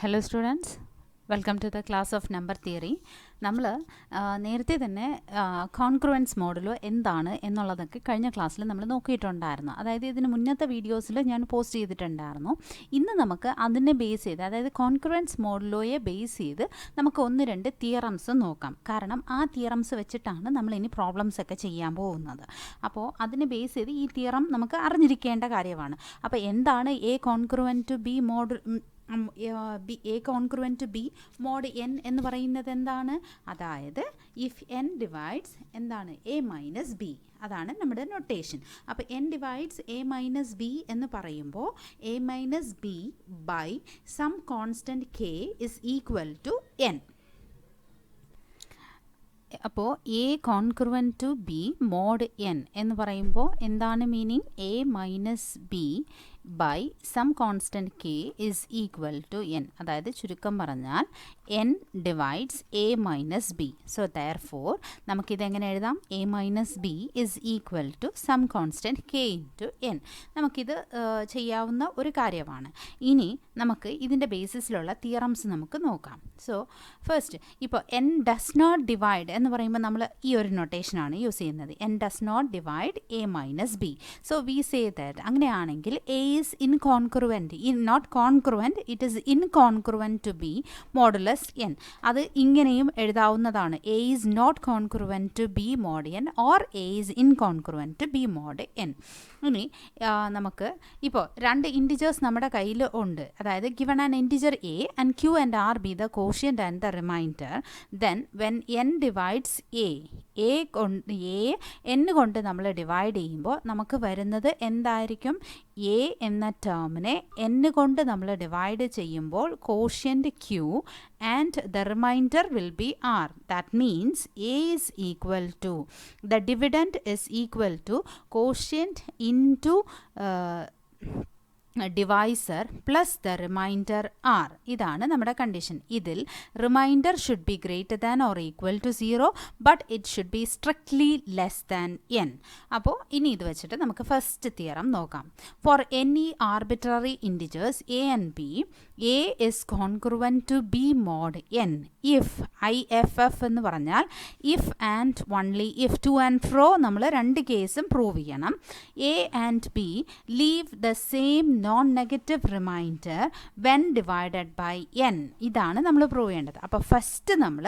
Hello students, welcome to the class of number theory. നമ്മൾ നേരത്തെ തന്നെ കോൺക്രുവൻസ് മോഡലോ എന്താണ് എന്നുള്ളതൊക്കെ കഴിഞ്ഞ ക്ലാസ്സിൽ നമ്മൾ നോക്കിയിട്ടുണ്ടായിരുന്നു. അതായത് ഇതിന് മുന്നത്തെ വീഡിയോസിൽ ഞാൻ പോസ്റ്റ് ചെയ്തിട്ടുണ്ടായിരുന്നു. ഇന്ന് നമുക്ക് അതിനെ ബേസ് ചെയ്ത്, അതായത് കോൺക്രുവൻസ് മോഡലോയെ ബേസ് ചെയ്ത് നമുക്ക് 1-2 തിയറംസ് നോക്കാം. കാരണം ആ തിയറംസ് വെച്ചിട്ടാണ് നമ്മൾ ഇനി പ്രോബ്ലംസ് ഒക്കെ ചെയ്യാൻ പോകുന്നത്. അപ്പോൾ അതിനെ ബേസ് ചെയ്ത് ഈ തിയറം നമുക്ക് അറിഞ്ഞിരിക്കേണ്ട കാര്യമാണ്. അപ്പോൾ എന്താണ് a congruent to B mod a congruent to B mod n എന്ന് പറയുന്നത് എന്താണ്? അതായത് ഇഫ് എൻ ഡിവൈഡ്സ് എന്താണ് എ മൈനസ് ബി, അതാണ് നമ്മുടെ നൊട്ടേഷൻ. അപ്പോൾ N divides A minus b എന്ന് പറയുമ്പോൾ a minus b by some constant k is equal to n. അപ്പോൾ a congruent to B mod n എന്ന് പറയുമ്പോൾ എന്താണ് meaning? A minus b by some constant k is equal to N. അതായത് ചുരുക്കം പറഞ്ഞാൽ n divides A minus b. So therefore നമുക്കിതെങ്ങനെ എഴുതാം? A minus b is equal to some constant k into n. നമുക്കിത് ചെയ്യാവുന്ന ഒരു കാര്യമാണ്. ഇനി നമുക്ക് ഇതിൻ്റെ ബേസിസിലുള്ള തിയറംസ് നമുക്ക് നോക്കാം. സോ ഫസ്റ്റ്, ഇപ്പോൾ എൻ ഡസ് നോട്ട് ഡിവൈഡ് എന്ന് പറയുമ്പോൾ നമ്മൾ ഈ ഒരു നൊട്ടേഷനാണ് യൂസ് ചെയ്യുന്നത്. N does not divide a minus b. So we say that അങ്ങനെയാണെങ്കിൽ a is incongruent, not congruent, it is incongruent to be modulus n. അത് ഇങ്ങനെയും എഴുതാവുന്നതാണ്. A is not congruent to B mod n or A is incongruent to B mod n. ഇനി നമുക്ക് ഇപ്പോൾ 2 integers നമ്മുടെ കയ്യിൽ ഉണ്ട്. അതായത് given an integer A and Q and R be the quotient and the remainder, then when n divides A n കൊണ്ട് നമ്മൾ divide ചെയ്യുമ്പോൾ നമുക്ക് വരുന്നത് എന്തായിരിക്കും? എ എന്ന ടേമിനെ n കൊണ്ട് നമ്മൾ ഡിവൈഡ് ചെയ്യുമ്പോൾ quotient Q and the remainder will be R. That means A is equal to, the dividend is equal to quotient into divisor plus the remainder R. ഇതാണ് നമ്മുടെ കണ്ടീഷൻ. ഇതിൽ remainder should be greater than or equal to 0 but it should be strictly less than n. അപ്പോൾ ഇനി ഇത് വെച്ചിട്ട് നമുക്ക് first theorem നോക്കാം. For any arbitrary integers a and b, a is congruent to B mod n if IFF എന്ന് പറഞ്ഞാൽ if and only if. To and fro നമ്മൾ 2 കേസും പ്രൂവ് ചെയ്യണം. A and b leave the same non negative remainder when divided by n. ഇതാണ് നമ്മൾ prove ചെയ്യേണ്ടത്. അപ്പോൾ first നമ്മൾ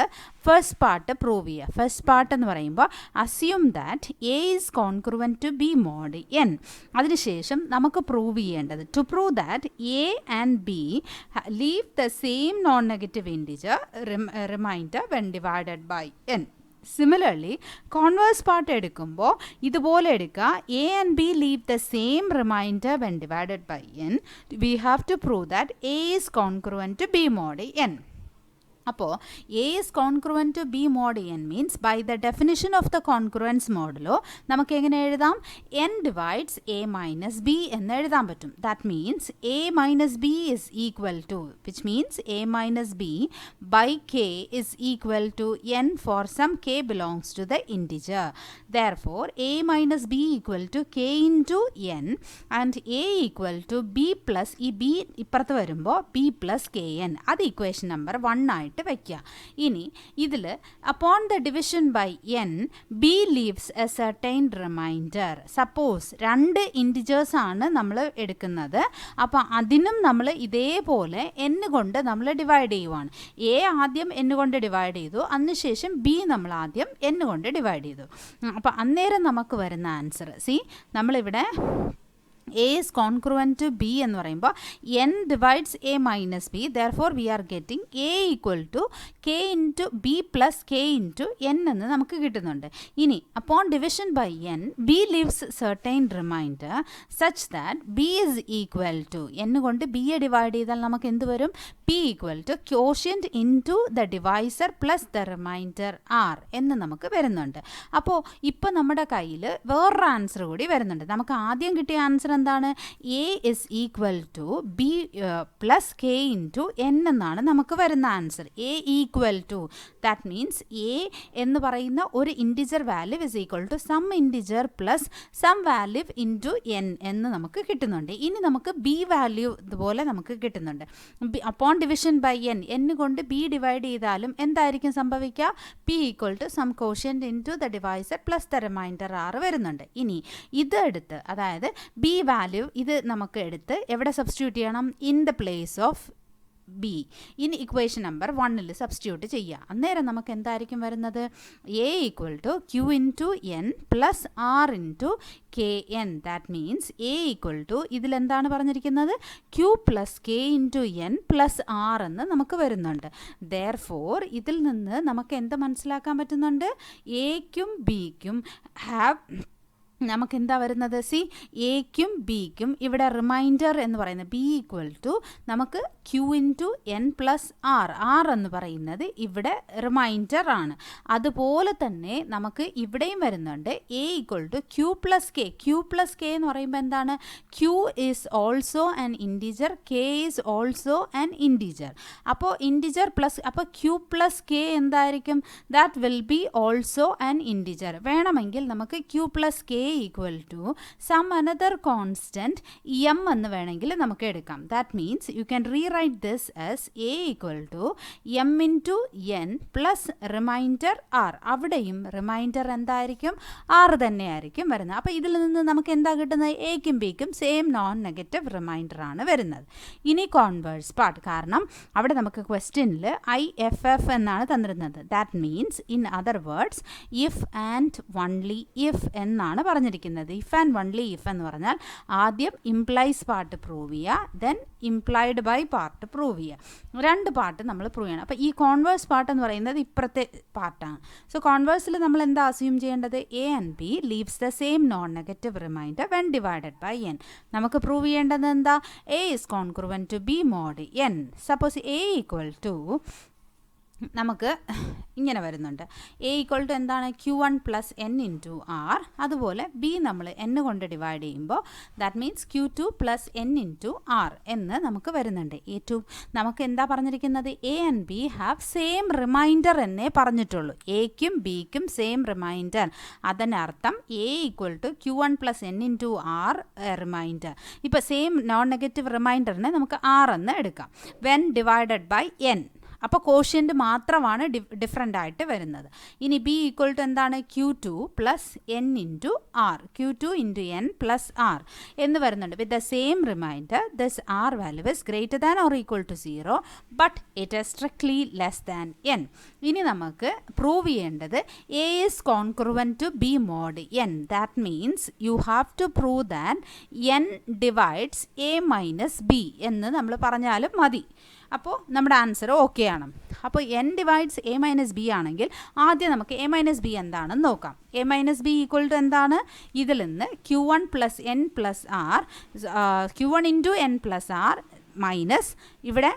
ഫസ്റ്റ് പാർട്ട് പ്രൂവ് ചെയ്യുക. ഫസ്റ്റ് പാർട്ട് എന്ന് പറയുമ്പോൾ assume that a is congruent to B mod n. അതിനുശേഷം നമുക്ക് പ്രൂവ് ചെയ്യേണ്ടത്, to prove that a and b leave the same non negative integer remainder when divided by n. Similarly converse part എടുക്കുമ്പോൾ ഇതുപോലെ എടുക്കുക. A and b leave the same remainder when divided by n. We have to prove that a is congruent to B mod n. അപ്പോൾ a is congruent to B mod n means by the definition of the congruence modulo നമുക്ക് എങ്ങനെ എഴുതാം? n divides A minus b എന്ന് എഴുതാൻ പറ്റും. That means a minus b is equal to, which means a minus b by k is equal to n for some k belongs to the integer. Therefore a minus B equal to K into n and A equal to B plus, ഈ b ഇപ്പുറത്ത് വരുമ്പോൾ b plus k n. അത് equation number 1 ആയിട്ട് വയ്ക്കുക. ഇനി ഇതിൽ upon the division by n b leaves a certain remainder. Suppose 2 integers ആണ് നമ്മൾ എടുക്കുന്നത്. അപ്പോൾ അതിനും നമ്മൾ ഇതേപോലെ n കൊണ്ട് നമ്മൾ ഡിവൈഡ് ചെയ്യുവാണ്. എ ആദ്യം n കൊണ്ട് ഡിവൈഡ് ചെയ്തു, അതിനുശേഷം ബി നമ്മൾ ആദ്യം n കൊണ്ട് ഡിവൈഡ് ചെയ്തു. അപ്പോൾ അന്നേരം നമുക്ക് വരുന്ന ആൻസർ, നമ്മളിവിടെ A is congruent to B എന്ന് പറയുമ്പോൾ n divides A minus B. Therefore, we are getting A equal to K into B plus K into n എന്ന് നമുക്ക് കിട്ടുന്നുണ്ട്. ഇനി upon division by n, B leaves certain remainder such that B is equal to, n കൊണ്ട് B യെ divide ചെയ്താൽ നമുക്ക് എന്ത് വരും? P equal to quotient into the divisor plus the remainder R എന്ന് നമുക്ക് വരുന്നുണ്ട്. അപ്പോൾ ഇപ്പോൾ നമ്മുടെ കയ്യിൽ വേറൊരു ആൻസർ കൂടി വരുന്നുണ്ട്. നമുക്ക് ആദ്യം കിട്ടിയ ആൻസർ എന്താണ്? A is equal to B plus k into n എന്നാണ് നമുക്ക് വരുന്ന answer. A equal to, that means a എന്ന് പറയുന്ന ഒരു integer value is equal to some integer plus some value into n എന്ന് നമുക്ക് കിട്ടുന്നുണ്ട്. ഇനി നമുക്ക് ബി വാല്യൂ ഇതുപോലെ നമുക്ക് കിട്ടുന്നുണ്ട്. Upon division by n, n കൊണ്ട് ബി ഡിവൈഡ് ചെയ്താലും എന്തായിരിക്കും സംഭവിക്കുക? P equal to some quotient into the divisor plus the remainder r വരുന്നുണ്ട്. ഇനി ഇത് എടുത്ത്, അതായത് ബി വാല്യൂ ഇത് നമുക്ക് എടുത്ത് എവിടെ സബ്സ്റ്റിറ്റ്യൂട്ട് ചെയ്യണം? In the place of b in equation number 1 substitute ചെയ്യുക. അന്നേരം നമുക്ക് എന്തായിരിക്കും വരുന്നത്? A equal to q into n plus r into k n. That means a equal to ഇതിലെന്താണ് പറഞ്ഞിരിക്കുന്നത്? Q plus k into n plus r എന്ന് നമുക്ക് വരുന്നുണ്ട്. ദെയർഫോർ ഇതിൽ നിന്ന് നമുക്ക് എന്ത് മനസ്സിലാക്കാൻ പറ്റുന്നുണ്ട്? എക്കും ബിക്കും നമുക്ക് എന്താ വരുന്നത്? സി, എക്കും ബിക്കും ഇവിടെ റിമൈൻഡർ എന്ന് പറയുന്നത് ബി ഈക്വൽ ടു നമുക്ക് q into n plus r, r എന്ന് പറയുന്നത് ഇവിടെ റിമൈൻഡർ ആണ്. അതുപോലെ തന്നെ നമുക്ക് ഇവിടെയും വരുന്നുണ്ട് a equal to q plus k. Q plus k എന്ന് പറയുമ്പോൾ എന്താണ്? Q is also an integer, k is also an integer. അപ്പോൾ ഇൻറ്റിജർ പ്ലസ്, അപ്പോൾ ക്യൂ പ്ലസ് കെ എന്തായിരിക്കും? That will be also an integer. വേണമെങ്കിൽ നമുക്ക് q plus k equal to some another constant m എന്ന് വേണമെങ്കിൽ നമുക്ക് എടുക്കാം. That means you can rewrite this as a equal to m into n plus reminder R. അവിടെയും reminder എന്തായിരിക്കും? R തന്നെയായിരിക്കും വരുന്നത്. അപ്പോൾ ഇതിൽ നിന്ന് നമുക്ക് എന്താ കിട്ടുന്നത്? എക്കും ബിക്കും സെയിം നോൺ നെഗറ്റീവ് റിമൈൻഡർ ആണ് വരുന്നത്. ഇനി കോൺവേഴ്സ് പാർട്ട്, കാരണം അവിടെ നമുക്ക് ക്വസ്റ്റ്യനിൽ IFF എന്നാണ് തന്നിരുന്നത്. That means in other words if and only if എന്നാണ് പറഞ്ഞിരിക്കുന്നത്. ഇഫ് ആൻഡ് വൺലി ഇഫ് എന്ന് പറഞ്ഞാൽ ആദ്യം ഇംപ്ലൈസ് പാർട്ട് പ്രൂവ് ചെയ്യുക, then implied by part prove ചെയ്യുക. രണ്ട് പാർട്ട് നമ്മൾ പ്രൂവ് ചെയ്യണം. അപ്പോൾ ഈ കോൺവേഴ്സ് പാർട്ട് എന്ന് പറയുന്നത് ഇപ്പുറത്തെ പാർട്ടാണ്. സോ കോൺവേഴ്സിൽ നമ്മൾ എന്താ അസ്യൂം ചെയ്യേണ്ടത്? A and b leaves the same non negative remainder when divided by n. നമുക്ക് പ്രൂവ് ചെയ്യേണ്ടത് എന്താ? A is congruent to B mod n. Suppose a equal to നമുക്ക് ഇങ്ങനെ വരുന്നുണ്ട്. എ ഈക്വൽ ടു എന്താണ്? Q1 plus n into r. അതുപോലെ b നമ്മൾ n കൊണ്ട് ഡിവൈഡ് ചെയ്യുമ്പോൾ that means Q2 plus n into r എന്ന് നമുക്ക് വരുന്നുണ്ട്. നമുക്ക് എന്താ പറഞ്ഞിരിക്കുന്നത്? A and b have same reminder എന്നേ പറഞ്ഞിട്ടുള്ളൂ. എക്കും ബിക്കും സെയിം റിമൈൻഡർ. അതിനർത്ഥം a equal to Q1 plus n into r remainder. ഇപ്പോൾ സെയിം നോൺ നെഗറ്റീവ് റിമൈൻഡറിനെ നമുക്ക് ആർ എന്ന് എടുക്കാം വെൻ ഡിവൈഡഡ് ബൈ എൻ. അപ്പോൾ കോഷ്യൻ്റ് മാത്രമാണ് ഡിഫറെൻ്റ് ആയിട്ട് വരുന്നത്. ഇനി ബി ഈക്വൽ ടു എന്താണ്? Q2 plus n into r. Q2 into n plus r എന്ന് വരുന്നുണ്ട്. With the same remainder this r value is greater than or equal to 0 but it is strictly less than n. ഇനി നമുക്ക് prove ചെയ്യേണ്ടത് a is congruent to B mod N. That means you have to prove that n divides A minus b എന്ന് നമ്മൾ പറഞ്ഞാലും മതി. അപ്പോൾ നമ്മുടെ answer okay ആണ്. അപ്പോൾ N divides A minus b ആണെങ്കിൽ ആദ്യം നമുക്ക് എ മൈനസ് ബി എന്താണെന്ന് നോക്കാം. A minus B equal to എന്താണ്? ഇതിൽ നിന്ന് Q1 plus n plus r, Q1 into n plus r minus ഇവിടെ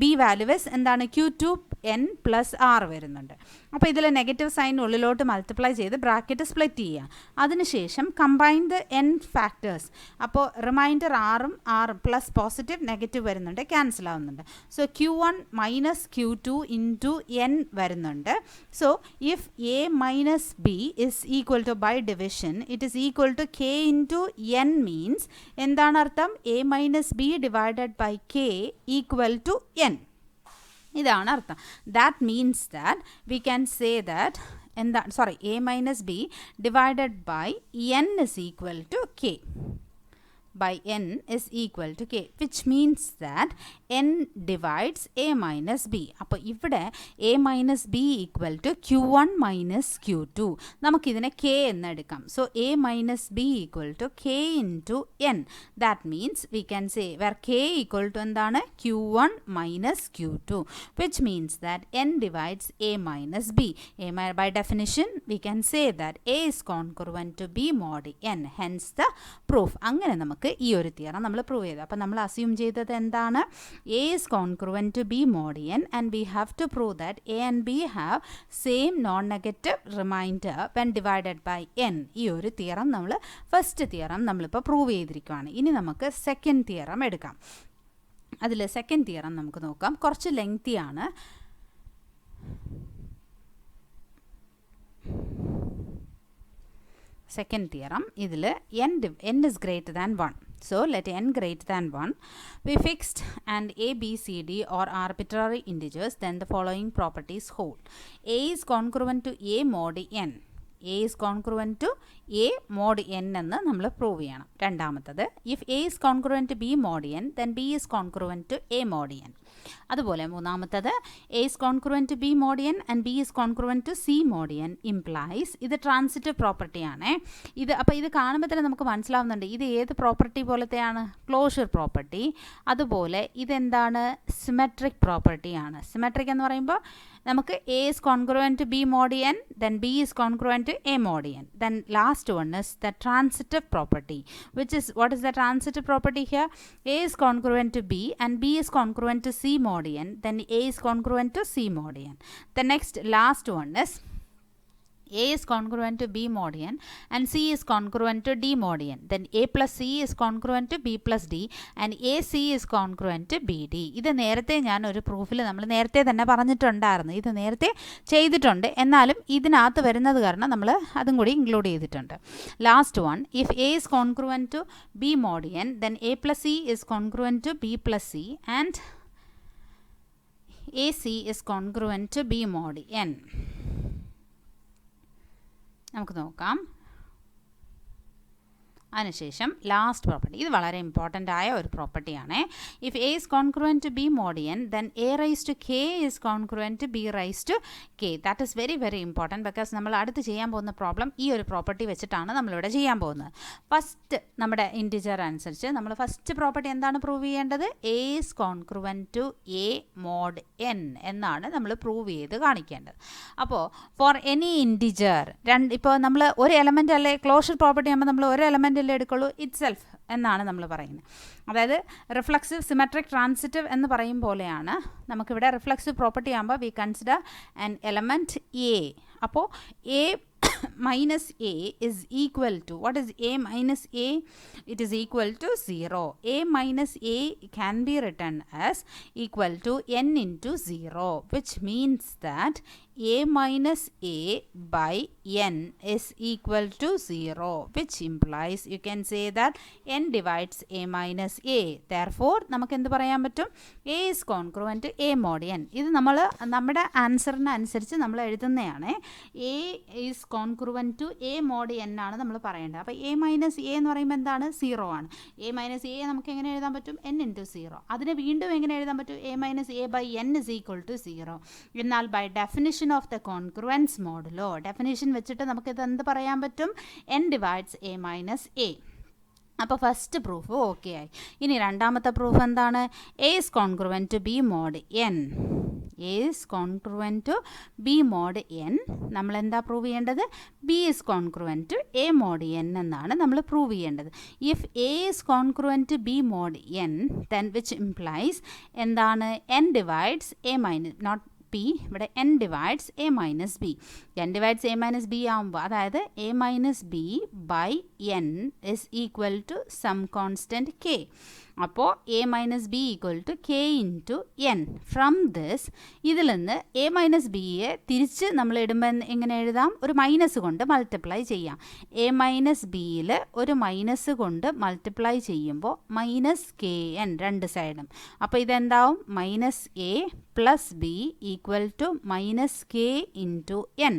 ബി വാല്യൂസ് എന്താണ്? Q2 എൻ പ്ലസ് ആർ വരുന്നുണ്ട്. അപ്പോൾ ഇതിൽ നെഗറ്റീവ് സൈൻ ഉള്ളിലോട്ട് മൾട്ടിപ്ലൈ ചെയ്ത് ബ്രാക്കറ്റ് സ്പ്ലിറ്റ് ചെയ്യുക. അതിനുശേഷം കമ്പൈൻ ദ എൻ ഫാക്ടേഴ്സ്. അപ്പോൾ റിമൈൻഡർ ആറും പ്ലസ് പോസിറ്റീവ് നെഗറ്റീവ് വരുന്നുണ്ട്, ക്യാൻസൽ ആവുന്നുണ്ട്. So Q1 minus Q2 into n വരുന്നുണ്ട്. So if a minus b is equal to by division it is equal to K into n means എന്താണ് അർത്ഥം? A minus b divided by k equal to n. ഇതാണ് അർത്ഥം. That means that we can say that a minus b divided by n is equal to k. By n is equal to k, which means that n divides a minus b. അപ്പോൾ ഇവിടെ a minus b equal to Q1 minus Q2. നമുക്കിതിനെ k എന്ന് എടുക്കാം. So a minus b equal to k into n. That means we can say where k equal to എന്താണ്? Q1 minus Q2, which means that n divides a minus b. By definition we can say that a is congruent to b mod n. Hence the proof. അങ്ങനെ നമുക്ക് ഈ ഒരു theorem നമ്മൾ prove ചെയ്തു. അപ്പോൾ നമ്മൾ assume ചെയ്തത് എന്താണ്? A is congruent to B mod N and we have to prove that a and b have same non negative remainder when divided by n. ഈ ഒരു തിയറം നമ്മൾ ഫസ്റ്റ് തിയറം നമ്മളിപ്പോൾ പ്രൂവ് ചെയ്തിരിക്കുകയാണ്. ഇനി നമുക്ക് സെക്കൻഡ് തിയറം എടുക്കാം. അതിൽ second theorem നമുക്ക് നോക്കാം. കുറച്ച് ലെങ്തിയാണ്. Second theorem, ഇതിൽ n is greater than 1. So let n greater than 1. We fixed and a, b, c, d are arbitrary integers. Then the following properties hold. A is congruent to a mod n. A is congruent to a mod n എന്ന് നമ്മൾ prove ചെയ്യണം. രണ്ടാമത്തത്, if a is congruent to b mod n, then b is congruent to a mod n. അതുപോലെ മൂന്നാമത്തത്, a is congruent to b mod n and b is congruent to c mod n implies, ഇത് transitive property ആണ്. അപ്പോൾ ഇത് കാണുമ്പോൾ തന്നെ നമുക്ക് മനസ്സിലാവുന്നുണ്ട് ഇത് ഏത് പ്രോപ്പർട്ടി പോലത്തെയാണ്? Closure property. അതുപോലെ ഇതെന്താണ്? സിമെട്രിക് പ്രോപ്പർട്ടിയാണ്. സിമെട്രിക് എന്ന് പറയുമ്പോൾ നമുക്ക് a is congruent to b mod n, then b is congruent to a mod n. Then last one is the transitive property, which is, what is the transitive property here? A is congruent to b and b is congruent to c mod n, then a is congruent to c mod n. The next last one is A is congruent to b mod n and c is congruent to d mod n. Then a plus c is congruent to b plus d and ac is congruent to bd. ഇത് നേരത്തെ ഞാൻ ഒരു പ്രൂഫിൽ നമ്മൾ നേരത്തെ തന്നെ പറഞ്ഞിട്ടുണ്ടായിരുന്നു. ഇത് നേരത്തെ ചെയ്തിട്ടുണ്ട്. എന്നാലും ഇതിനകത്ത് വരുന്നത് കാരണം നമ്മൾ അതും കൂടി ഇൻക്ലൂഡ് ചെയ്തിട്ടുണ്ട്. Last one, if a is congruent to b mod n, then a plus c is congruent to b plus c and ac is congruent to b mod n. നമുക്ക് നോക്കാം. അതിനുശേഷം ലാസ്റ്റ് പ്രോപ്പർട്ടി, ഇത് വളരെ important ആയ ഒരു പ്രോപ്പർട്ടിയാണ്. If a is congruent to B mod N, then A raise to K is congruent to B raise to k. That is very very important because നമ്മൾ അടുത്ത് ചെയ്യാൻ പോകുന്ന പ്രോബ്ലം ഈ ഒരു പ്രോപ്പർട്ടി വെച്ചിട്ടാണ് നമ്മളിവിടെ ചെയ്യാൻ പോകുന്നത്. ഫസ്റ്റ് നമ്മുടെ ഇൻറ്റിജർ അനുസരിച്ച് നമ്മൾ ഫസ്റ്റ് പ്രോപ്പർട്ടി എന്താണ് പ്രൂവ് ചെയ്യേണ്ടത്? A is congruent to a mod n എന്നാണ് നമ്മൾ പ്രൂവ് ചെയ്ത് കാണിക്കേണ്ടത്. അപ്പോൾ ഫോർ എനി ഇൻറ്റിജർ ഇപ്പോൾ നമ്മൾ ഒരു എലമെൻ്റ് അല്ലെ ക്ലോഷർ പ്രോപ്പർട്ടി ആകുമ്പോൾ നമ്മൾ ഒരു എലമെൻ്റ് എടുക്കുള്ളൂ ഇറ്റ് സെൽഫ് എന്നാണ് നമ്മൾ പറയുന്നത്. അതായത് റിഫ്ലക്സീവ് സിമെട്രിക് ട്രാൻസിറ്റീവ് എന്ന് പറയും പോലെയാണ് നമുക്കിവിടെ റിഫ്ലക്സീവ് പ്രോപ്പർട്ടി ആകുമ്പോൾ we consider an element A. അപ്പോൾ A minus a is equal to, what is a minus a? It is equal to 0. A minus a can be written as equal to n into 0, which means that a minus a by n is equal to 0, which implies you can say that n divides a minus a. Therefore നമുക്ക് എന്ത് പറയാൻ പറ്റും? a is congruent to a mod n. ഇത് നമ്മൾ നമ്മുടെ ആൻസറിന് അനുസരിച്ച് നമ്മൾ എഴുതുന്നതാണ്. a is congruent to a mod n ആണ് നമ്മൾ പറയേണ്ടത്. അപ്പോൾ a minus a എന്ന് പറയുമ്പോൾ എന്താണ്? 0 ആണ്. a minus a നമുക്ക് എങ്ങനെ എഴുതാൻ പറ്റും? n into 0. അതിനെ വീണ്ടും എങ്ങനെ എഴുതാൻ പറ്റും? a minus a by n is equal to 0. എന്നാൽ by definition of the congruence modulo, definition വെച്ചിട്ട് നമുക്കിത് എന്ത് പറയാൻ പറ്റും? n divides a minus a. അപ്പോൾ ഫസ്റ്റ് പ്രൂഫ് ഓക്കെ ആയി. ഇനി രണ്ടാമത്തെ പ്രൂഫ് എന്താണ്? A is congruent to B mod n. A is congruent to B mod n. നമ്മൾ എന്താ പ്രൂവ് ചെയ്യേണ്ടത്? B is congruent to a mod n എന്നാണ് നമ്മൾ പ്രൂവ് ചെയ്യേണ്ടത്. If a is congruent to B mod N, then which implies എന്താണ്? N divides A minus not p, ഇവിടെ n divides A minus b. n divides A minus B ആകുമ്പോൾ അതായത് a minus b by n is equal to some constant k. അപ്പോൾ A minus B equal to K into n. From this ഇതിൽ നിന്ന് a minus ബിയെ തിരിച്ച് നമ്മൾ ഇടുമ്പോൾ എങ്ങനെ എഴുതാം? ഒരു മൈനസ് കൊണ്ട് മൾട്ടിപ്ലൈ ചെയ്യാം. എ മൈനസ് ബിയിൽ ഒരു മൈനസ് കൊണ്ട് മൾട്ടിപ്ലൈ ചെയ്യുമ്പോൾ മൈനസ് കെ എൻ രണ്ട് സൈഡും. അപ്പോൾ ഇതെന്താവും? Minus a plus b equal to minus k into n.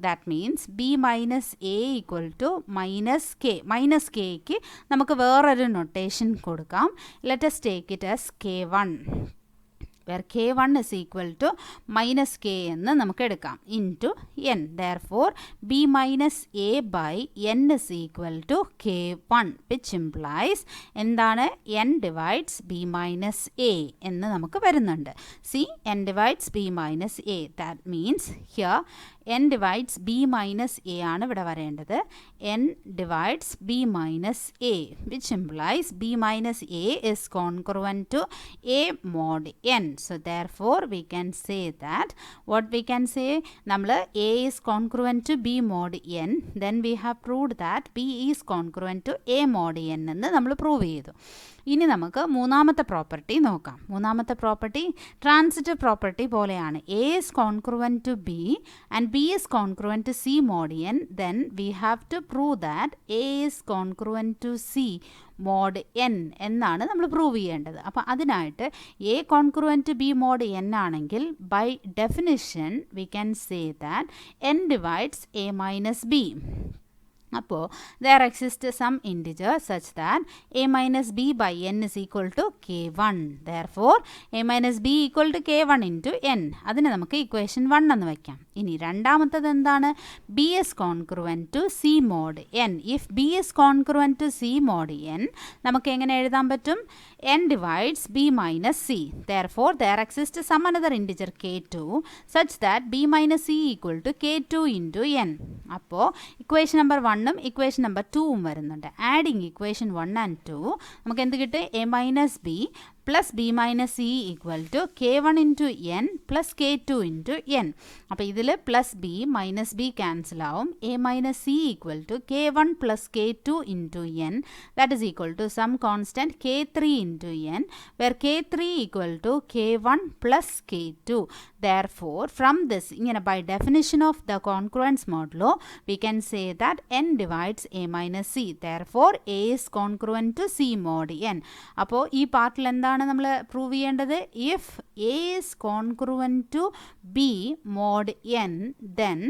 That means b minus a equal to minus k. Minus കെക്ക് നമുക്ക് വേറൊരു നൊട്ടേഷൻ കൊടുക്കാം. Let us take it as k1, where k1 is equal to minus k എന്ന് നമുക്ക് എടുക്കാം into n. Therefore b minus a by n is equal to k1, which implies എന്താണ്? n divides b minus a എന്ന് നമുക്ക് വരുന്നുണ്ട്. See, n divides b minus a. That means here n divides b minus a ആണ് ഇവിടെ വരേണ്ടത്. n divides b minus a, which implies b minus a is congruent to a mod n. So therefore we can say that, what we can say, നമ്മൾ a is congruent to b mod n, then we have proved that b is congruent to a mod n എന്ന് നമ്മൾ prove ചെയ്തു. ഇനി നമുക്ക് മൂന്നാമത്തെ property നോക്കാം. മൂന്നാമത്തെ property transitive property പോലെയാണ്. A is congruent to b and b is congruent to C mod N, then we have to prove that a is congruent to C mod n എന്നാണ് നമ്മൾ prove ചെയ്യേണ്ടത്. അപ്പോൾ അതിനായിട്ട് a congruent to B mod n ആണെങ്കിൽ by definition we can say that n divides A minus B. അപ്പോൾ there exists some integer such that a minus b by n is equal to k1. Therefore a minus b equal to k1 into n. അതിനെ നമുക്ക് equation 1 എന്ന് വയ്ക്കാം. ഇനി രണ്ടാമത്തത് എന്താണ്? b is congruent to c mod n. If b is congruent to c mod n, നമുക്ക് എങ്ങനെ എഴുതാൻ പറ്റും? n divides b minus c. Therefore there exists some another integer k2 such that b minus c equal to k2 into n. അപ്പോൾ equation number 1 equation number 2 വരുന്നുണ്ട്. Adding equation 1 and 2 നമുക്ക് എന്ത് കിട്ടും? A minus B plus b minus C equal to k1 into n plus k2 into N. അപ്പോൾ ഇതിൽ plus b minus b cancel ആവും. A minus C equal to k1 plus k2 into n, that is equal to some constant k3 into n, where k3 equal to k1 plus k2. Therefore from this, ഇങ്ങനെ by definition of the congruence modulo, we can say that n divides a minus c. Therefore a is congruent to c mod n. അപ്പോൾ ഈ പാർട്ടിൽ എന്താണ് നമ്മൾ prove ചെയ്യേണ്ടത്? If a is congruent to b mod n, then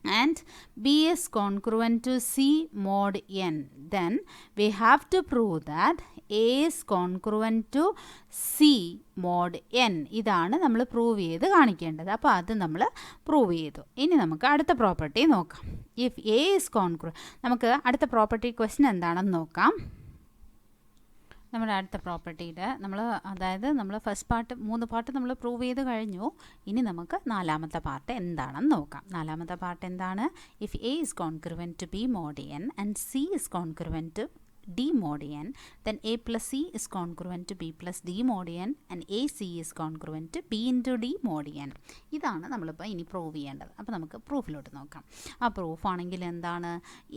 and b is congruent to c mod n, then we have to prove that a is congruent to c mod n. ഇതാണ് നമ്മൾ prove ചെയ്ത് കാണിക്കേണ്ടത്. അപ്പോൾ അത് നമ്മൾ prove ചെയ്തു. ഇനി നമുക്ക് അടുത്ത പ്രോപ്പർട്ടി നോക്കാം. ഇഫ് a is congruent, നമുക്ക് അടുത്ത പ്രോപ്പർട്ടി ക്വസ്റ്റ്യൻ എന്താണെന്ന് നോക്കാം. നമ്മുടെ അടുത്ത പ്രോപ്പർട്ടിയിൽ നമ്മൾ ഫസ്റ്റ് പാർട്ട് 3 പാർട്ട് നമ്മൾ പ്രൂവ് ചെയ്ത് കഴിഞ്ഞു. ഇനി നമുക്ക് നാലാമത്തെ പാർട്ട് എന്താണെന്ന് നോക്കാം. നാലാമത്തെ പാർട്ട് എന്താണ്? If a is congruent to B mod N and c is congruent to d mod n, then a plus c is congruent to b plus d mod n and ac is congruent to b into d mod n. ഇതാണ് നമ്മളിപ്പോൾ ഇനി prove ചെയ്യേണ്ടത്. അപ്പോൾ നമുക്ക് പ്രൂഫിലോട്ട് നോക്കാം. ആ proof ആണെങ്കിൽ എന്താണ്?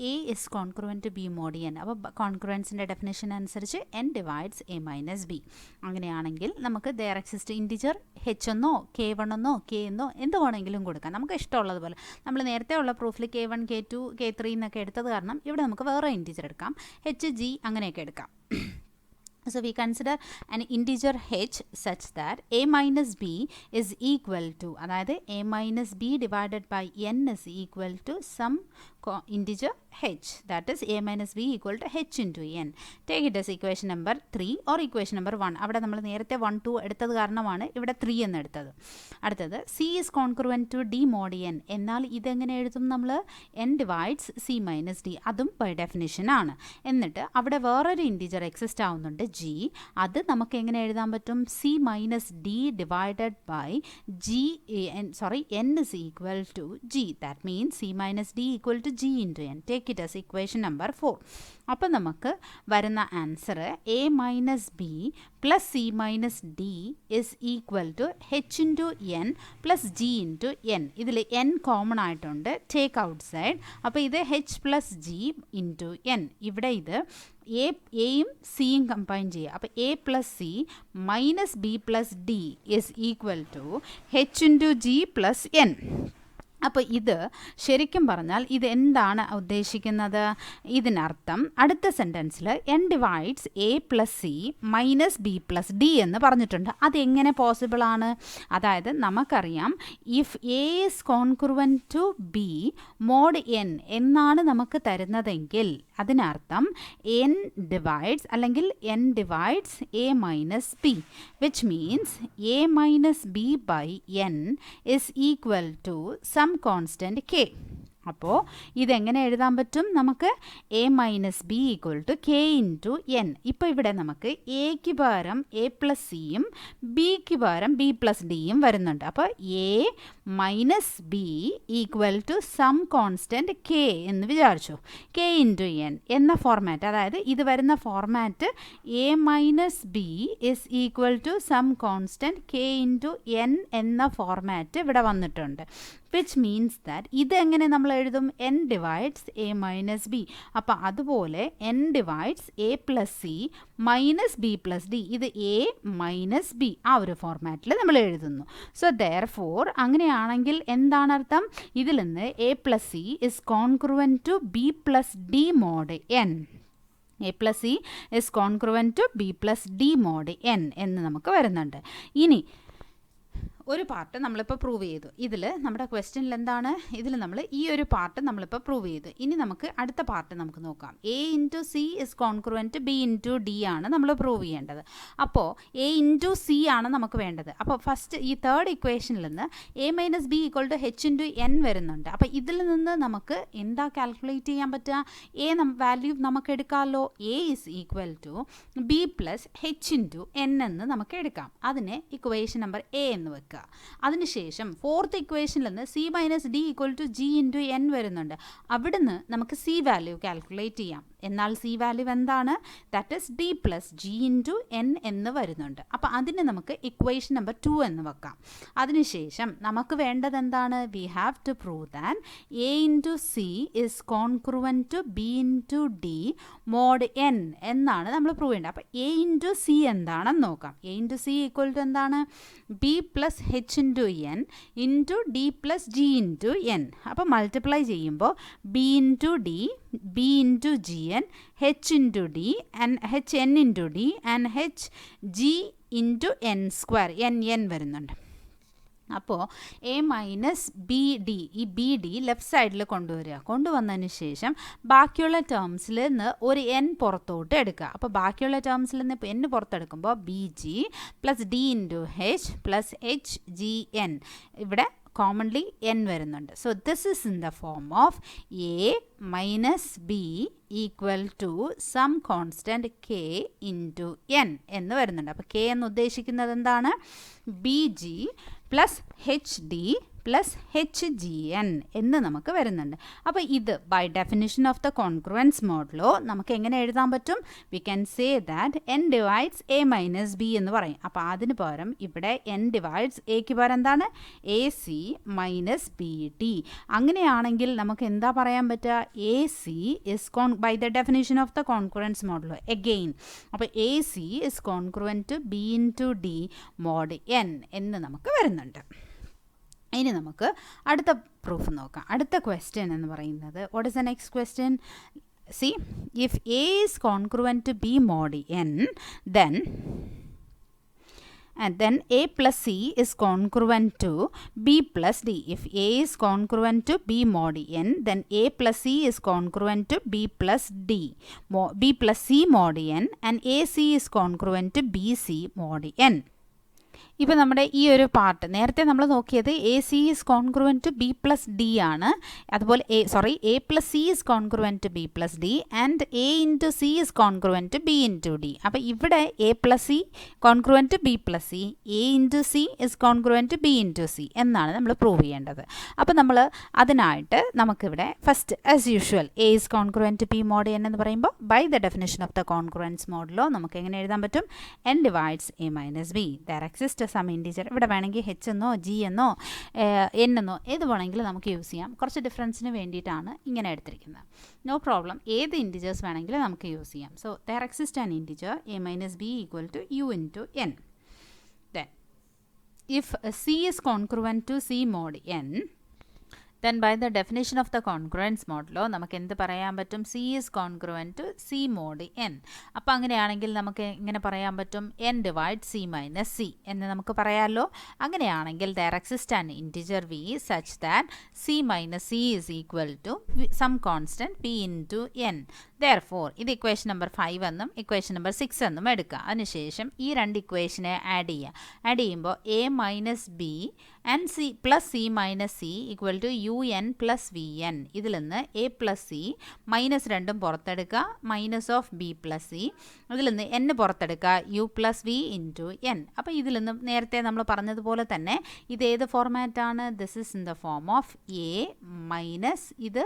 a is congruent to b mod n. അപ്പോൾ കോൺക്രുവൻസിൻ്റെ ഡെഫിനേഷൻ അനുസരിച്ച് n divides a minus b. അങ്ങനെയാണെങ്കിൽ നമുക്ക് there exist integer h എന്നോ k1 എന്നോ k എന്നോ എന്ത് വേണമെങ്കിലും കൊടുക്കാം, നമുക്ക് ഇഷ്ടമുള്ളതുപോലെ. നമ്മൾ നേരത്തെ ഉള്ള പ്രൂഫിൽ k1 k2 k3 എന്നൊക്കെ എടുത്തത് കാരണം ഇവിടെ നമുക്ക് വേറെ ഇൻറ്റിജർ എടുക്കാം, h g അങ്ങനെയൊക്കെ എടുക്കാം. So we consider an integer h such that a minus b is equal to, അതായത് a minus b divided by n is equal to some integer h, that is a minus b equal to h into n. Take it as equation number 3 or equation number 1. അവിടെ നമ്മൾ നേരത്തെ 1 2 എടുത്തത് കാരണമാണ് ഇവിടെ 3 എന്ന് എടുത്തത്. അടുത്തത് c is congruent to d mod n. എന്നാൽ ഇതെങ്ങനെ എഴുതും നമ്മൾ? n divides c minus d. അതും ബൈ ഡെഫിനിഷൻ ആണ്. എന്നിട്ട് അവിടെ വേറൊരു ഇൻറ്റിജർ എക്സിസ്റ്റ് ആവുന്നുണ്ട് g. അത് നമുക്ക് എങ്ങനെ എഴുതാൻ പറ്റും? c minus d divided by n is equal to g. That means c minus d equal to g into n. Take it as equation number 4. അപ്പോൾ നമുക്ക് വരുന്ന answer a minus b plus c minus d is equal to h into n plus g into n. ഇതിൽ n common ആയിട്ടുണ്ട്, take out side. അപ്പോൾ ഇത് h plus g into n. ഇവിടെ ഇത് എയും സിയും കമ്പൈൻ ചെയ്യുക. അപ്പോൾ a plus c minus b plus d is equal to h into g plus n. അപ്പോൾ ഇത് ശരിക്കും പറഞ്ഞാൽ ഇത് എന്താണ് ഉദ്ദേശിക്കുന്നത്? ഇതിനർത്ഥം അടുത്ത സെൻറ്റൻസിൽ n divides a plus C minus B plus d എന്ന് പറഞ്ഞിട്ടുണ്ട്. അതെങ്ങനെ പോസിബിൾ ആണ്? അതായത് നമുക്കറിയാം if a is congruent to B mod n എന്നാണ് നമുക്ക് തരുന്നതെങ്കിൽ അതിനർത്ഥം n ഡിവൈഡ്സ് അല്ലെങ്കിൽ n divides a minus b, which means a minus b by n is equal to some constant k. അപ്പോൾ ഇതെങ്ങനെ എഴുതാൻ പറ്റും? നമുക്ക് a minus B equal to K into n. ഇപ്പോൾ ഇവിടെ നമുക്ക് എക്ക് പകരം എ പ്ലസ് സിയും ബിക്ക് പകരം ബി പ്ലസ് ഡിയും വരുന്നുണ്ട്. അപ്പോൾ A minus B equal to some constant k എന്ന് വിചാരിച്ചു. കെ ഇൻറ്റു എൻ എന്ന ഫോർമാറ്റ്, അതായത് ഇത് വരുന്ന format a minus b is equal to some constant k into N എന്ന ഫോർമാറ്റ് ഇവിടെ വന്നിട്ടുണ്ട്. വിച്ച് മീൻസ് ദാറ്റ് ഇതെങ്ങനെ നമ്മൾ എഴുതും? N divides A minus B. അപ്പോൾ അതുപോലെ n divides A plus C minus B plus d. ഇത് എ മൈനസ് ബി ആ ഒരു ഫോർമാറ്റിൽ നമ്മൾ എഴുതുന്നു. സോ ദെയർഫോർ അങ്ങനെയാണെങ്കിൽ എന്താണ് അർത്ഥം? ഇതിൽ നിന്ന് a plus C is congruent to B plus d mod n. A plus C is congruent to B plus d mod n എന്ന് നമുക്ക് വരുന്നുണ്ട്. ഇനി ഒരു പാർട്ട് നമ്മളിപ്പോൾ പ്രൂവ് ചെയ്തു. ഇതിൽ നമ്മുടെ ക്വസ്റ്റ്യനിൽ എന്താണ്? ഇതിൽ നമ്മൾ ഈ ഒരു പാർട്ട് നമ്മളിപ്പോൾ പ്രൂവ് ചെയ്തു. ഇനി നമുക്ക് അടുത്ത പാർട്ട് നമുക്ക് നോക്കാം. A into C is congruent B into D ആണ് നമ്മൾ പ്രൂവ് ചെയ്യേണ്ടത്. അപ്പോൾ എ ഇൻറ്റു സി ആണ് നമുക്ക് വേണ്ടത്. അപ്പോൾ ഫസ്റ്റ് ഈ തേർഡ് ഇക്വേഷനിൽ നിന്ന് a minus B equal to h into n വരുന്നുണ്ട്. അപ്പോൾ ഇതിൽ നിന്ന് നമുക്ക് എന്താ കാൽക്കുലേറ്റ് ചെയ്യാൻ പറ്റുക? എ വാല്യൂ നമുക്ക് എടുക്കാമല്ലോ. A is equal to B plus h into n എന്ന് നമുക്ക് എടുക്കാം. അതിനെ ഇക്വേഷൻ നമ്പർ എ എന്ന് വെക്കുക. അതിനുശേഷം ഫോർത്ത് ഇക്വേഷനിൽ നിന്ന് c minus d equal to g into n വരുന്നുണ്ട്. അവിടുന്ന് നമുക്ക് സി വാല്യൂ കാൽക്കുലേറ്റ് ചെയ്യാം. എന്നാൽ സി വാല്യൂ എന്താണ്? That is d plus g into n എന്ന് വരുന്നുണ്ട്. അപ്പോൾ അതിന് നമുക്ക് ഇക്വേഷൻ നമ്പർ 2 എന്ന് വെക്കാം. അതിനുശേഷം നമുക്ക് വേണ്ടത് എന്താണ്? We have to prove that a into C is congruent to B into D mod n എന്നാണ് നമ്മൾ പ്രൂവ് ചെയ്യേണ്ടത്. അപ്പോൾ എ ഇൻറ്റു സി എന്താണെന്ന് നോക്കാം. A into c equal to എന്താണ്? B plus h into n into d plus g into N. അപ്പോൾ multiply ചെയ്യുമ്പോൾ b into d, b into g n, h into d and h n into d and h g into n square n വരുന്നുണ്ട്. അപ്പോൾ A minus b d, ഈ b d left സൈഡിൽ കൊണ്ടുവരിക. കൊണ്ടുവന്നതിന് ശേഷം ബാക്കിയുള്ള ടേംസിൽ നിന്ന് ഒരു എൻ പുറത്തോട്ട് എടുക്കുക. അപ്പോൾ ബാക്കിയുള്ള ടേംസിൽ നിന്ന് ഇപ്പോൾ എൻ പുറത്തെടുക്കുമ്പോൾ b g plus d into h plus h g n, ഇവിടെ commonly n വരുന്നുണ്ട്. So this is in the form of a minus b equal to some constant k into n എന്ന് വരുന്നുണ്ട്. അപ്പോൾ k എന്ന് ഉദ്ദേശിക്കുന്നത് എന്താണ്? bg plus h d plus h g n എന്ന് നമുക്ക് വരുന്നുണ്ട്. അപ്പോൾ ഇത് by definition of the congruence modulo നമുക്ക് എങ്ങനെ എഴുതാൻ പറ്റും? We can say that n divides A minus b എന്ന് പറയും. അപ്പോൾ അതിന് പകരം ഇവിടെ എൻ ഡിവൈഡ്സ് എക്ക് പകരം എന്താണ്? A C minus b d. അങ്ങനെയാണെങ്കിൽ നമുക്ക് എന്താ പറയാൻ പറ്റുക? A C is by the definition of the congruence modulo again. അപ്പോൾ a C is congruent to b into D mod n എന്ന് നമുക്ക് വരുന്നുണ്ട്. ഇനി നമുക്ക് അടുത്ത പ്രൂഫ് നോക്കാം. അടുത്ത ക്വസ്റ്റ്യൻ എന്ന് പറയുന്നത്, what is the next question? C, if a is congruent to B mod N then a plus c is congruent to b plus d. If a is congruent to b mod n, then a plus c is congruent to b plus d, b plus c mod n, and ac is congruent to bc mod n. ഇപ്പോൾ നമ്മുടെ ഈ ഒരു part നേരത്തെ നമ്മൾ നോക്കിയത് A C is congruent to B plus D ആണ്. അതുപോലെ A plus C is congruent to B plus D and A into C is congruent to B into D. അപ്പോൾ ഇവിടെ A plus C congruent to B plus C, A into C is congruent to B into C എന്നാണ് നമ്മൾ prove ചെയ്യേണ്ടത്. അപ്പോൾ നമ്മൾ അതിനായിട്ട് നമുക്കിവിടെ first as usual A is congruent to B mod n എന്ന് പറയുമ്പോൾ by the definition of the congruence modulo നമുക്ക് എങ്ങനെ എഴുതാൻ പറ്റും? N divides A minus b. There exist some integer. ഇവിടെ വേണമെങ്കിൽ എച്ച് എന്നോ ജി എന്നോ എൻ എന്നോ ഏത് വേണമെങ്കിലും നമുക്ക് യൂസ് ചെയ്യാം. കുറച്ച് ഡിഫറൻസിന് വേണ്ടിയിട്ടാണ് ഇങ്ങനെ എടുത്തിരിക്കുന്നത്. നോ പ്രോബ്ലം, ഏത് ഇൻറ്റീജേഴ്സ് വേണമെങ്കിലും നമുക്ക് യൂസ് ചെയ്യാം. So there exist an integer A minus B equal to U into N. Then if C is congruent to C mod N, then by the definition of the congruence model നമുക്ക് എന്ത് പറയാൻ പറ്റും? c is congruent to c mod n. അപ്പോൾ അങ്ങനെയാണെങ്കിൽ നമുക്ക് ഇങ്ങനെ പറയാൻ പറ്റും n divide c minus c എന്ന് നമുക്ക് പറയാമല്ലോ. അങ്ങനെയാണെങ്കിൽ there exists an integer v such that c minus c is equal to some constant p into n. Therefore, ഇത് ഇക്വേഷൻ നമ്പർ 5 എന്നും ഇക്വേഷൻ നമ്പർ 6 എന്നും എടുക്കുക. അതിനുശേഷം ഈ രണ്ട് ഇക്വേഷനെ ആഡ് ചെയ്യുമ്പോൾ a minus b and c plus C minus C equal to u n plus V n. ഇതിൽ നിന്ന് എ പ്ലസ് സി മൈനസ് രണ്ടും പുറത്തെടുക്കുക, minus of b plus c. ഇതിൽ നിന്ന് എൻ പുറത്തെടുക്കുക, u plus v into N. അപ്പോൾ ഇതിൽ നിന്ന് നേരത്തെ നമ്മൾ പറഞ്ഞതുപോലെ തന്നെ ഇത് ഏത് ഫോർമാറ്റാണ്? This is in the form of a minus ഇത്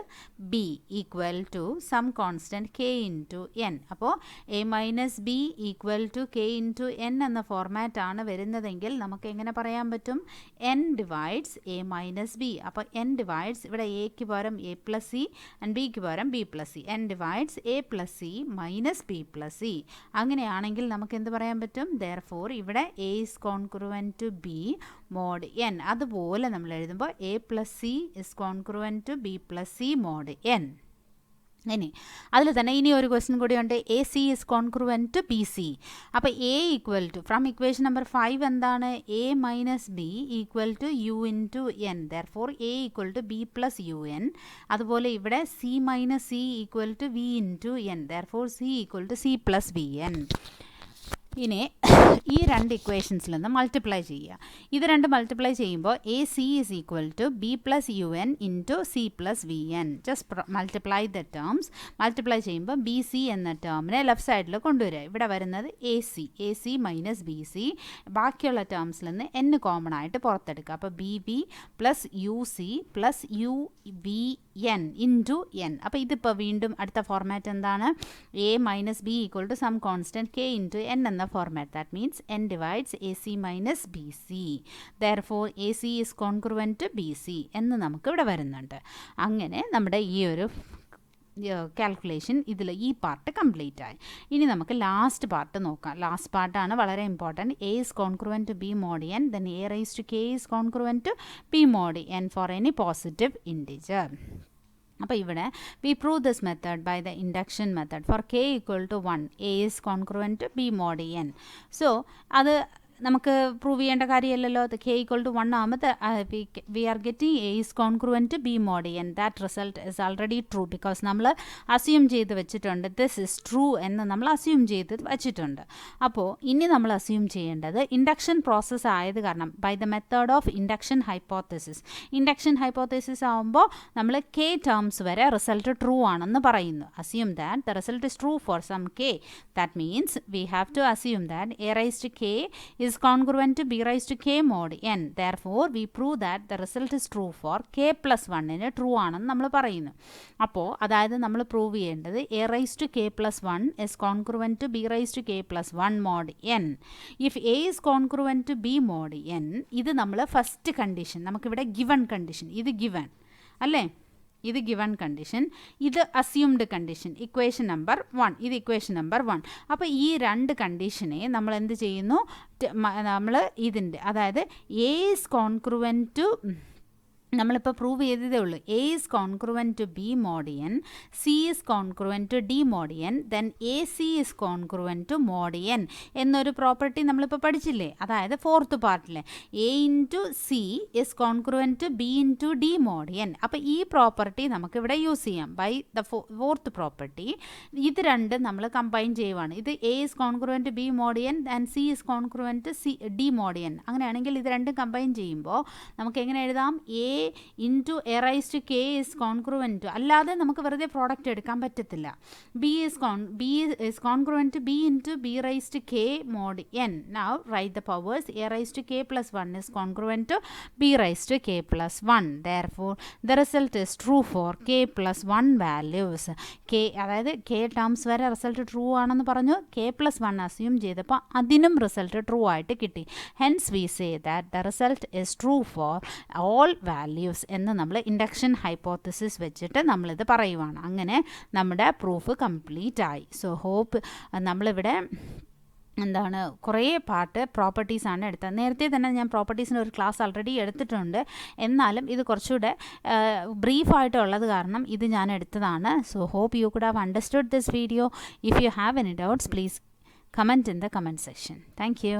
b equal to some constant k into N. അപ്പോൾ A minus B equal to K into N എന്ന ഫോർമാറ്റാണ് വരുന്നതെങ്കിൽ നമുക്ക് എങ്ങനെ പറയാൻ പറ്റും? N divides A minus B. അപ്പോൾ എൻ ഡിവൈഡ്സ് ഇവിടെ എക്ക് പകരം എ പ്ലസ് സി ആൻഡ് ബിക്ക് പകരം B plus C. N divides A plus C minus B plus C. അങ്ങനെയാണെങ്കിൽ നമുക്ക് എന്ത് പറയാൻ പറ്റും? ദെയർഫോർ ഇവിടെ A is congruent to B mod N. അതുപോലെ നമ്മൾ എഴുതുമ്പോൾ A plus C is congruent to B plus C mod N. ഇനി അതിൽ തന്നെ ഇനി ഒരു ക്വസ്റ്റ്യൻ കൂടിയുണ്ട്, A C is congruent to B C. അപ്പോൾ A equal to from equation number 5 എന്താണ്? A minus B equal to U into N. Therefore A equal to B plus U N. അതുപോലെ ഇവിടെ C minus C equal to V into N. Therefore C equal to C plus V N. ഇനി ഈ രണ്ട് ഇക്വേഷൻസിൽ നിന്ന് multiply ചെയ്യുക. ഇത് രണ്ട് multiply ചെയ്യുമ്പോൾ A C is equal to B plus U N into C plus V N. Just multiply the terms. Multiply ചെയ്യുമ്പോൾ B C എന്ന ടേമിനെ ലെഫ്റ്റ് സൈഡിൽ കൊണ്ടുവരിക. ഇവിടെ വരുന്നത് A C minus B C. ബാക്കിയുള്ള ടേംസിൽ നിന്ന് എൻ കോമൺ ആയിട്ട് പുറത്തെടുക്കുക. അപ്പോൾ B B plus U C plus U V N into N. അപ്പോൾ ഇതിപ്പോൾ വീണ്ടും അടുത്ത ഫോർമാറ്റ് എന്താണ്? A minus B equal to some constant k into N എന്ന format. That means n divides AC minus BC. Therefore, AC is congruent to BC എന്ന് നമുക്ക് ഇവിടെ വരുന്നുണ്ട്. അങ്ങനെ നമ്മുടെ ഈ ഒരു കാൽക്കുലേഷൻ ഇതിൽ ഈ പാർട്ട് കംപ്ലീറ്റ് ആയി. ഇനി നമുക്ക് ലാസ്റ്റ് പാർട്ട് നോക്കാം. ലാസ്റ്റ് പാർട്ടാണ് വളരെ important. A is congruent to B mod N, then A raise to K is congruent to B mod N for any positive integer. അപ്പോൾ ഇവിടെ we prove this method by the induction method. For K equal to 1 A is congruent to B mod N. So അത് നമുക്ക് prove ചെയ്യേണ്ട കാര്യമല്ലല്ലോ. അത് K equal to 1 ആകുമ്പോൾ we are getting A is congruent to B mod N. That result is already true because നമ്മൾ assume ചെയ്ത് വെച്ചിട്ടുണ്ട്. This is true എന്ന് നമ്മൾ അസ്യൂം ചെയ്ത് വെച്ചിട്ടുണ്ട്. അപ്പോൾ ഇനി നമ്മൾ അസ്യൂം ചെയ്യേണ്ടത് ഇൻഡക്ഷൻ പ്രോസസ്സ് ആയത് കാരണം by the method of induction hypothesis. Induction hypothesis ആകുമ്പോൾ നമ്മൾ കെ ടേംസ് വരെ റിസൾട്ട് ട്രൂ ആണെന്ന് പറയുന്നു. Assume that the result is true for some K. That means we have to assume that A raise to K is congruent to b raised to k mod n. Therefore, we prove that the result is true for k plus 1 true ആണെന്ന് നമ്മൾ പറയുന്നു. അപ്പോൾ അതായത് നമ്മൾ prove ചെയ്യേണ്ടത് a raised to k plus 1 is congruent to b raised to k plus 1 mod n. If a is congruent to b mod n, ഇത് നമ്മൾ first condition, നമുക്കിവിടെ ഗിവൺ കണ്ടീഷൻ, ഇത് ഗിവൺ അല്ലേ, ഇത് ഗിവൺ കണ്ടീഷൻ, ഇത് assumed condition, equation number 1, ഇത് equation number 1. അപ്പോൾ ഈ രണ്ട് കണ്ടീഷനെ നമ്മൾ എന്ത് ചെയ്യുന്നു? നമ്മൾ ഇതിൻ്റെ അതായത് എ ഈസ് കോൺഗ്രുവൻറ്റ് ടു, നമ്മളിപ്പോൾ പ്രൂവ് ചെയ്തതേ ഉള്ളൂ, A is congruent to B mod N, C is congruent to D mod N, then A C is congruent to mod N എന്നൊരു പ്രോപ്പർട്ടി നമ്മളിപ്പോൾ പഠിച്ചില്ലേ? അതായത് ഫോർത്ത് പാർട്ടിൽ A into C is congruent to B into D mod N. അപ്പോൾ ഈ property നമുക്കിവിടെ use ചെയ്യാം by the fourth property. ഇത് രണ്ടും നമ്മൾ കമ്പൈൻ ചെയ്യുവാണ്. ഇത് A is congruent to B mod N and C is congruent to C D mod N. അങ്ങനെയാണെങ്കിൽ ഇത് രണ്ടും കമ്പൈൻ ചെയ്യുമ്പോൾ നമുക്ക് എങ്ങനെ എഴുതാം? A into A raise to K is congruent, അല്ലാതെ നമുക്ക് വെറുതെ പ്രോഡക്റ്റ് എടുക്കാൻ പറ്റത്തില്ല. B is congruent to B into B raise to K mod N. Now write the powers. A raise to K plus 1 is congruent to B raise to K plus 1. Therefore the result is true four K plus 1 values. K അതായത് K terms വരെ result true ആണെന്ന് പറഞ്ഞു. K plus 1 assume ചെയ്തപ്പോൾ അതിനും result true ആയിട്ട് കിട്ടി. Hence V say that the result is true for all values എന്ന് നമ്മൾ ഇൻഡക്ഷൻ ഹൈപ്പോത്തസിസ് വെച്ചിട്ട് നമ്മളിത് പറയുവാണ്. അങ്ങനെ നമ്മുടെ പ്രൂഫ് കംപ്ലീറ്റ് ആയി. സോ ഹോപ്പ് നമ്മളിവിടെ എന്താണ് കുറേ പാർട്ട് പ്രോപ്പർട്ടീസാണ് എടുത്തത്. നേരത്തെ തന്നെ ഞാൻ പ്രോപ്പർട്ടീസിൻ്റെ ഒരു ക്ലാസ് ഓൾറെഡി എടുത്തിട്ടുണ്ട്. എന്നാലും ഇത് കുറച്ചുകൂടെ ബ്രീഫായിട്ടുള്ളത് കാരണം ഇത് ഞാൻ എടുത്തതാണ്. So hope you could have understood this video. If you have any doubts please comment in the comment section. Thank U.